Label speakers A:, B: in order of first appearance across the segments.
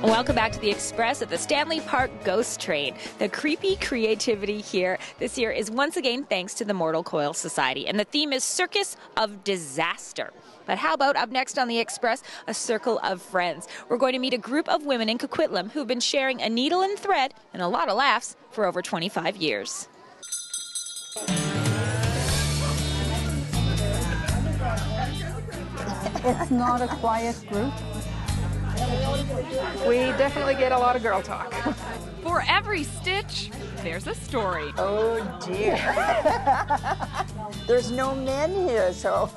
A: Welcome back to the Express at the Stanley Park Ghost Train. The creepy creativity here this year is once again thanks to the Mortal Coil Society, and the theme is Circus of Disaster. But how about up next on the Express, a circle of friends. We're going to meet a group of women in Coquitlam who've been sharing a needle and thread and a lot of laughs for over 25 years.
B: It's not a quiet group.
C: We definitely get a lot of girl talk.
D: For every stitch, there's a story.
E: Oh dear. There's no men here, so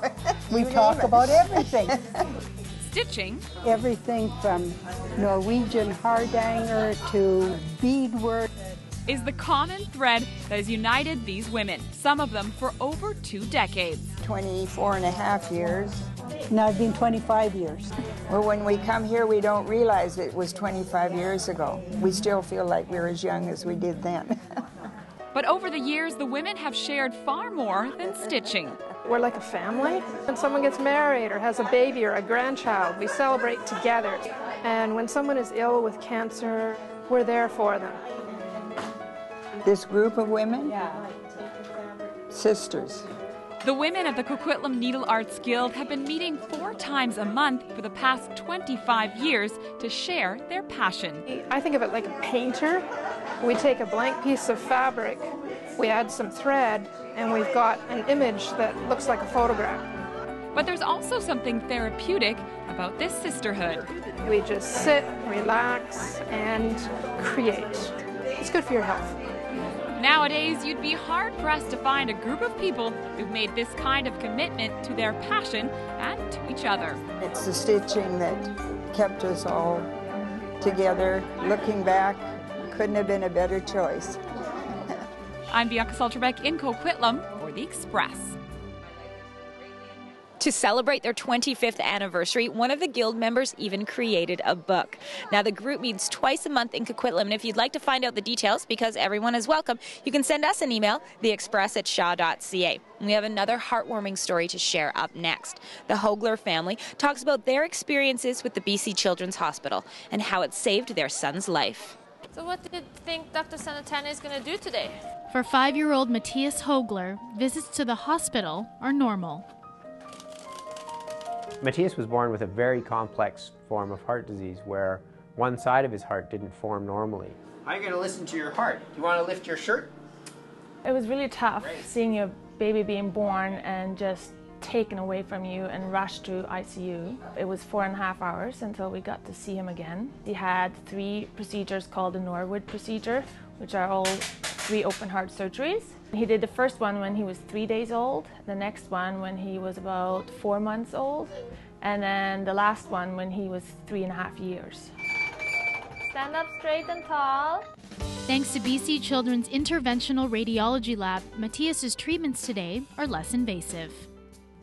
B: We talk about everything.
D: Stitching
B: Everything from Norwegian hardanger to beadwork.
D: is the common thread that has united these women, some of them for over 2 decades.
E: 24 and a half years.
B: Now it's been 25 years.
E: Well, when we come here, we don't realize it was 25 years ago. We still feel like we're as young as we did then.
D: But over the years, the women have shared far more than stitching.
C: We're like a family. When someone gets married or has a baby or a grandchild, we celebrate together. And when someone is ill with cancer, we're there for them.
E: This group of women? Sisters.
D: The women of the Coquitlam Needle Arts Guild have been meeting 4 times a month for the past 25 years to share their passion.
C: I think of it like a painter. We take a blank piece of fabric, we add some thread, and we've got an image that looks like a photograph.
D: But there's also something therapeutic about this sisterhood.
C: We just sit, relax, and create. It's good for your health.
D: Nowadays, you'd be hard-pressed to find a group of people who've made this kind of commitment to their passion and to each other.
E: It's the stitching that kept us all together. Looking back, couldn't have been a better choice.
D: I'm Bianca Salterbeck in Coquitlam for The Express.
A: To celebrate their 25th anniversary, one of the guild members even created a book. Now, the group meets twice a month in Coquitlam, and if you'd like to find out the details, because everyone is welcome, you can send us an email, theexpress@shaw.ca. We have another heartwarming story to share up next. The Hogler family talks about their experiences with the BC Children's Hospital and how it saved their son's life.
F: So what do you think Dr. Sanatana is going to do today?
G: For 5-year-old Matthias Hogler, visits to the hospital are normal.
H: Matthias was born with a very complex form of heart disease where one side of his heart didn't form normally.
I: How are you going to listen to your heart? Do you want to lift your shirt?
J: It was really tough seeing your baby being born and just taken away from you and rushed to ICU. It was 4.5 hours until we got to see him again. He had 3 procedures called the Norwood procedure, which are all 3 open heart surgeries. He did the first one when he was 3 days old, the next one when he was about 4 months old, and then the last one when he was 3.5 years.
F: Stand up straight and tall.
G: Thanks to BC Children's Interventional Radiology Lab, Matthias's treatments today are less invasive.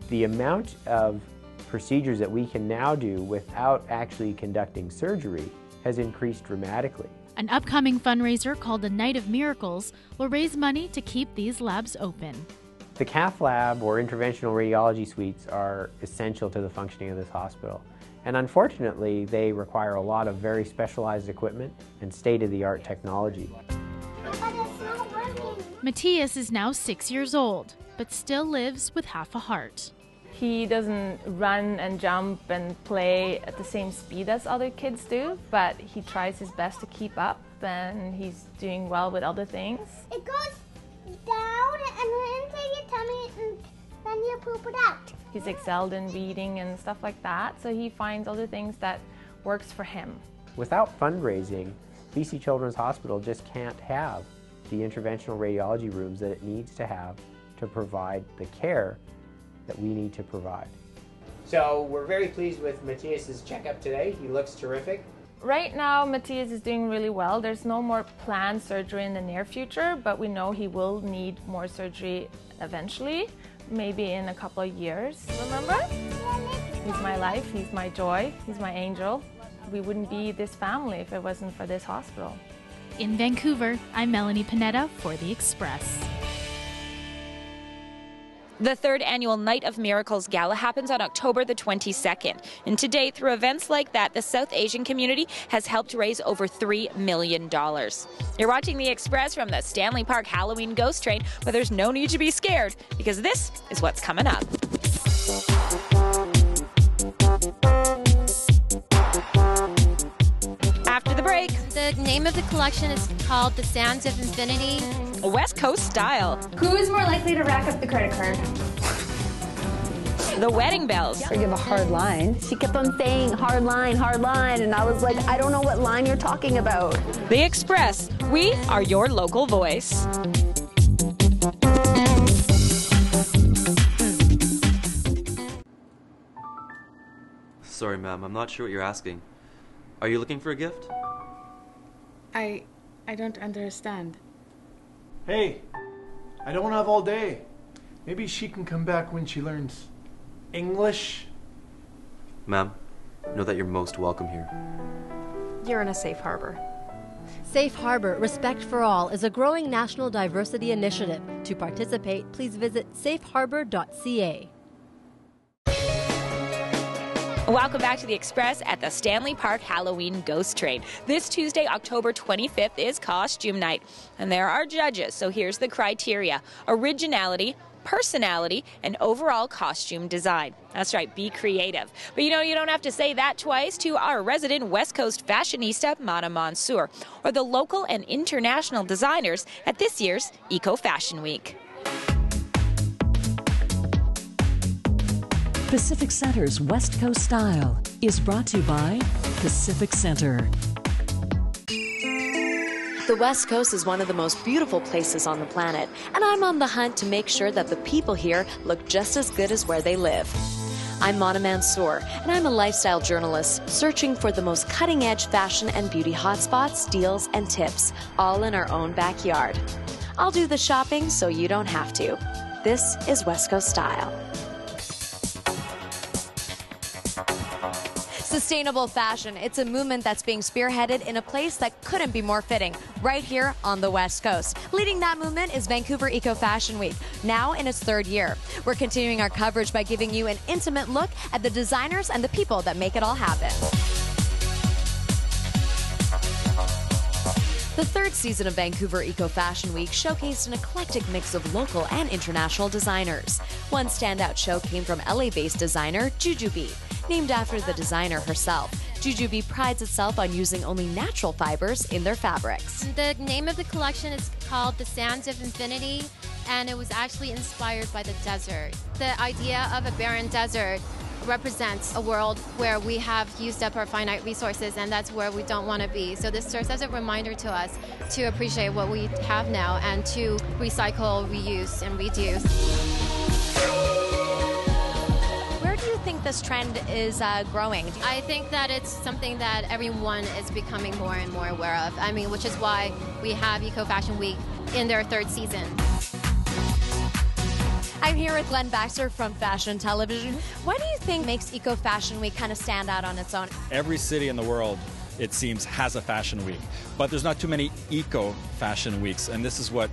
H: The amount of procedures that we can now do without actually conducting surgery has increased dramatically.
G: An upcoming fundraiser called the Night of Miracles will raise money to keep these labs open.
H: The cath lab or interventional radiology suites are essential to the functioning of this hospital. And unfortunately, they require a lot of very specialized equipment and state-of-the-art technology.
G: Matthias is now 6 years old, but still lives with half a heart.
J: He doesn't run and jump and play at the same speed as other kids do, but he tries his best to keep up, and he's doing well with other things.
K: It goes down and into your tummy and then you poop it out.
J: He's excelled in reading and stuff like that, so he finds other things that works for him.
H: Without fundraising, BC Children's Hospital just can't have the interventional radiology rooms that it needs to have to provide the care that we need to provide.
I: So we're very pleased with Matthias's checkup today. He looks terrific.
J: Right now, Matthias is doing really well. There's no more planned surgery in the near future, but we know he will need more surgery eventually, maybe in a couple of years. Remember? He's my life, he's my joy, he's my angel. We wouldn't be this family if it wasn't for this hospital.
G: In Vancouver, I'm Melanie Panetta for The Express.
A: The third annual Night of Miracles Gala happens on October the 22nd. And today, through events like that, the South Asian community has helped raise over $3 million. You're watching The Express from the Stanley Park Halloween Ghost Train, but there's no need to be scared because this is what's coming up. After the break,
L: the name of the collection is called The Sounds of Infinity.
A: West Coast style.
M: Who is more likely to rack up the credit card?
A: The wedding bells.
N: I give a hard line. She kept on saying hard line, and I was like, I don't know what line you're talking about.
A: The Express. We are your local voice.
O: Sorry, ma'am, I'm not sure what you're asking. Are you looking for a gift?
P: I don't understand.
Q: Hey, I don't have all day. Maybe she can come back when she learns English.
O: Ma'am, know that you're most welcome here.
R: You're in a safe harbor.
S: Safe Harbor, Respect for All is a growing national diversity initiative. To participate, please visit safeharbor.ca.
A: Welcome back to The Express at the Stanley Park Halloween Ghost Train. This Tuesday, October 25th, is Costume Night. And there are judges, so here's the criteria: originality, personality, and overall costume design. That's right, be creative. But you know, you don't have to say that twice to our resident West Coast fashionista, Mana Mansour, or the local and international designers at this year's Eco Fashion Week.
T: Pacific Center's West Coast Style is brought to you by Pacific Center.
R: The West Coast is one of the most beautiful places on the planet, and I'm on the hunt to make sure that the people here look just as good as where they live. I'm Mana Mansour, and I'm a lifestyle journalist searching for the most cutting-edge fashion and beauty hotspots, deals, and tips, all in our own backyard. I'll do the shopping so you don't have to. This is West Coast Style. Sustainable fashion. It's a movement that's being spearheaded in a place that couldn't be more fitting, right here on the West Coast. Leading that movement is Vancouver Eco Fashion Week, now in its third year. We're continuing our coverage by giving you an intimate look at the designers and the people that make it all happen. The third season of Vancouver Eco Fashion Week showcased an eclectic mix of local and international designers. One standout show came from LA-based designer Jujubee. Named after the designer herself, Jujubee prides itself on using only natural fibers in their fabrics.
L: The name of the collection is called The Sounds of Infinity, and it was actually inspired by the desert. The idea of a barren desert represents a world where we have used up our finite resources, and that's where we don't want to be. So this serves as a reminder to us to appreciate what we have now and to recycle, reuse, and reduce.
R: Where do you think this trend is growing?
L: I think that it's something that everyone is becoming more and more aware of. I mean, which is why we have Eco Fashion Week in their third season.
R: I'm here with Glenn Baxter from Fashion Television. What do you think makes Eco Fashion Week kind of stand out on its own?
U: Every city in the world, it seems, has a fashion week. But there's not too many eco fashion weeks, and this is what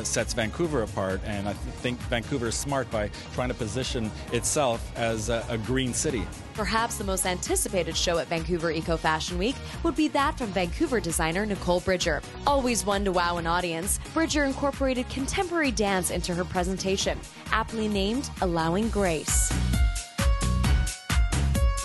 U: sets Vancouver apart. And I think Vancouver is smart by trying to position itself as a green city.
R: Perhaps the most anticipated show at Vancouver Eco Fashion Week would be that from Vancouver designer Nicole Bridger. Always one to wow an audience, Bridger incorporated contemporary dance into her presentation, aptly named Allowing Grace.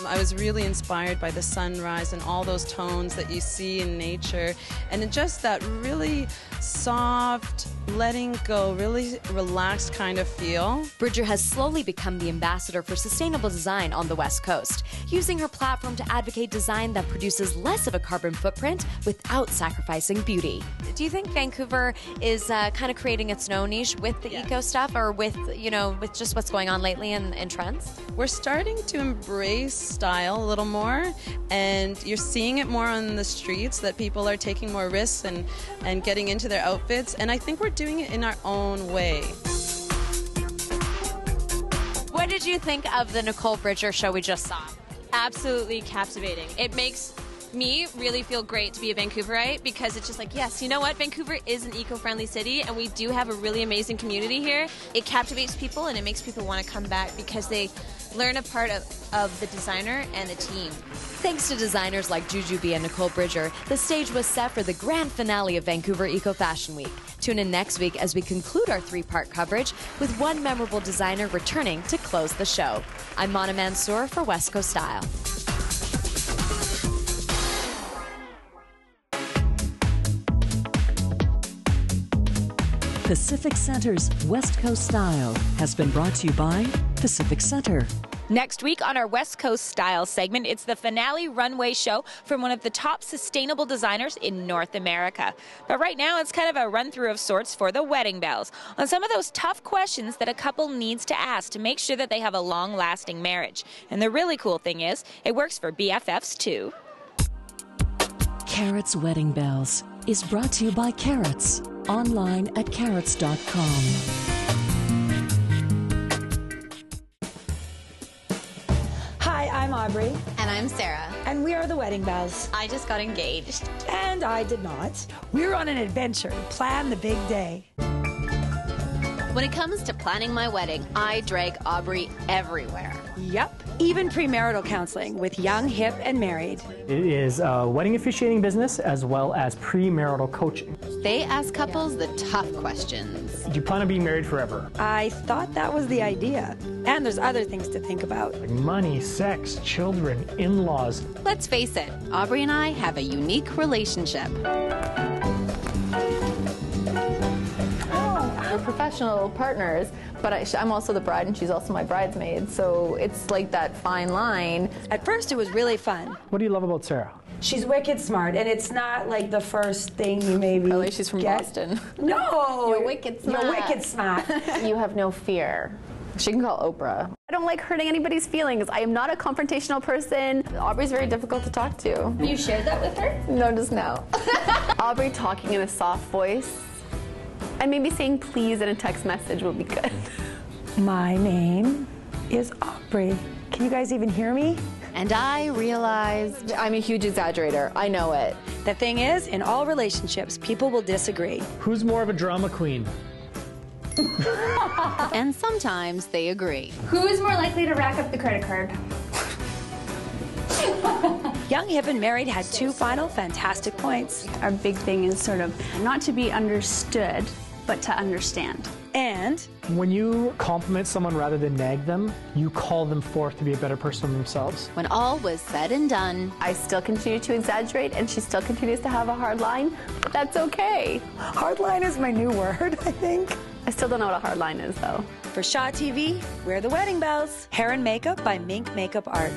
V: I was really inspired by the sunrise and all those tones that you see in nature, and just that really soft, letting go, really relaxed kind of feel.
R: Bridger has slowly become the ambassador for sustainable design on the West Coast, using her platform to advocate design that produces less of a carbon footprint without sacrificing beauty. Do you think Vancouver is kind of creating its own niche with the eco stuff, or with, you know, with just what's going on lately in trends?
V: We're starting to embrace style a little more, and you're seeing it more on the streets, that people are taking more risks and getting into their outfits, and I think we're doing it in our own way.
R: What did you think of the Nicole Bridger show we just saw?
W: Absolutely captivating. It makes
B: makes me really feel great to be a Vancouverite, because it's just like, yes, you know what? Vancouver is an eco-friendly city, and we do have a really amazing community here. It captivates people, and it makes people want to come back because they learn a part of the designer and the team.
R: Thanks to designers like Jujubee and Nicole Bridger, the stage was set for the grand finale of Vancouver Eco Fashion Week. Tune in next week as we conclude our 3-part coverage with one memorable designer returning to close the show. I'm Mona Mansour for West Coast Style.
T: Pacific Center's West Coast Style has been brought to you by Pacific Center.
A: Next week on our West Coast Style segment, it's the finale runway show from one of the top sustainable designers in North America. But right now, it's kind of a run-through of sorts for the wedding bells on some of those tough questions that a couple needs to ask to make sure that they have a long-lasting marriage. And the really cool thing is, it works for BFFs too.
T: Carrots Wedding Bells is brought to you by Carrots, online at carrots.com.
C: Hi, I'm Aubrey.
W: And I'm Sarah.
C: And we are the Wedding Bells.
W: I just got engaged.
C: And I did not. We're on an adventure to plan the big day.
W: When it comes to planning my wedding, I drag Aubrey everywhere.
C: Yep. Even premarital counseling with Young, Hip, and Married.
X: It is a wedding officiating business as well as premarital coaching.
W: They ask couples the tough questions.
X: Do you plan on being married forever?
C: I thought that was the idea. And there's other things to think about.
X: Like money, sex, children, in-laws.
W: Let's face it, Aubrey and I have a unique relationship.
Y: We're professional partners, but I'm also the bride and she's also my bridesmaid, so it's like that fine line.
C: At first it was really fun.
X: What do you love about Sarah?
C: She's wicked smart, and it's not like the first thing you maybe
Y: Really, she's from Boston.
C: No!
Y: You're wicked smart.
C: You're wicked smart.
Y: You have no fear. She can call Oprah. I don't like hurting anybody's feelings. I am not a confrontational person. Aubrey's very difficult to talk to.
W: Have you shared that with her?
Y: No, just now. Aubrey talking in a soft voice. And maybe saying please in a text message would be good.
C: My name is Aubrey. Can you guys even hear me?
W: And I realized
Y: I'm a huge exaggerator. I know it.
C: The thing is, in all relationships, people will disagree.
X: Who's more of a drama queen?
W: And sometimes they agree.
M: Who's more likely to rack up the credit card?
C: Young, Hip, and Married had 2 final fantastic points.
Z: Our big thing is sort of not to be understood, but to understand.
C: And
X: when you compliment someone rather than nag them, you call them forth to be a better person themselves.
W: When all was said and done,
Y: I still continue to exaggerate and she still continues to have a hard line, but that's okay.
C: Hard line is my new word, I think.
Y: I still don't know what a hard line is, though.
C: For Shaw TV, we're the Wedding Bells. Hair and makeup by Mink Makeup Art.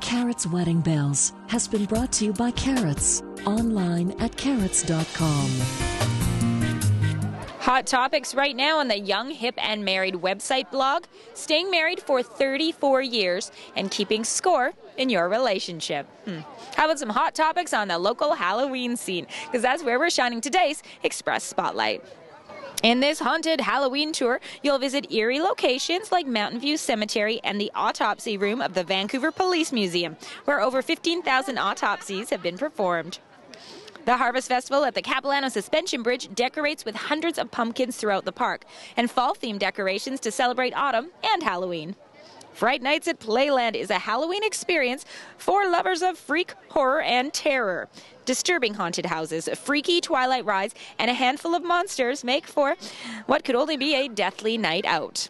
T: Carrots Wedding Bells has been brought to you by Carrots, online at carrots.com.
A: Hot topics right now on the Young, Hip, and Married website blog. Staying married for 34 years and keeping score in your relationship. How about some hot topics on the local Halloween scene? Because that's where we're shining today's Express Spotlight. In this haunted Halloween tour, you'll visit eerie locations like Mountain View Cemetery and the autopsy room of the Vancouver Police Museum, where over 15,000 autopsies have been performed. The Harvest Festival at the Capilano Suspension Bridge decorates with hundreds of pumpkins throughout the park and fall-themed decorations to celebrate autumn and Halloween. Fright Nights at Playland is a Halloween experience for lovers of freak, horror, and terror. Disturbing haunted houses, freaky twilight rides, and a handful of monsters make for what could only be a deathly night out.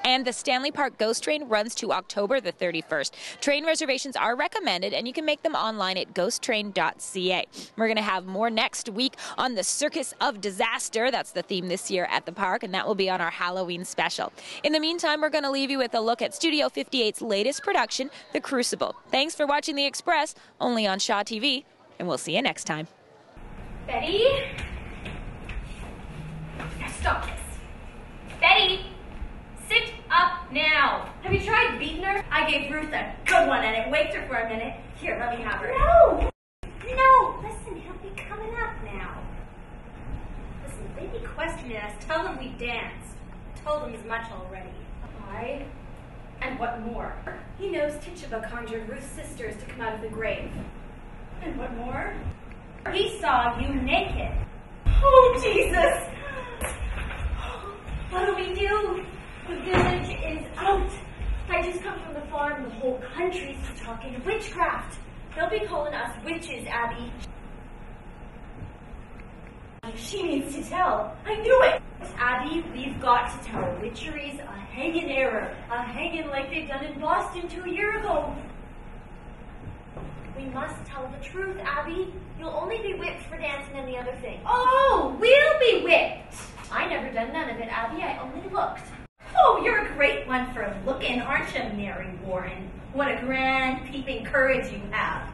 A: And the Stanley Park Ghost Train runs to October the 31st. Train reservations are recommended, and you can make them online at ghosttrain.ca. We're going to have more next week on the Circus of Disaster. That's the theme this year at the park, and that will be on our Halloween special. In the meantime, we're going to leave you with a look at Studio 58's latest production, The Crucible. Thanks for watching The Express, only on Shaw TV, and we'll see you next time.
M: Betty? Now stop this. Betty! Sit up now. Have you tried beating her? I gave Ruth a good one and it waked her for a minute. Here, let me have her. No! No! Listen, he'll be coming up now. Listen, if they be questioning us, tell them we danced. I told them as much already. I am what more? He knows Tituba conjured Ruth's sisters to come out of the grave. And what more? He saw you naked. Oh, Jesus! What do we do? The village is out. I just come from the farm. The whole country's talking witchcraft. They'll be calling us witches, Abby. She needs to tell. I knew it. Abby, we've got to tell. Witchery's a hanging error. A hanging like they've done in Boston 2 years ago. We must tell the truth, Abby. You'll only be whipped for dancing and the other thing. Oh, we'll be whipped. I never done none of it, Abby. I only looked. Oh, you're a great one for looking, aren't you, Mary Warren? What a grand peeping courage you have.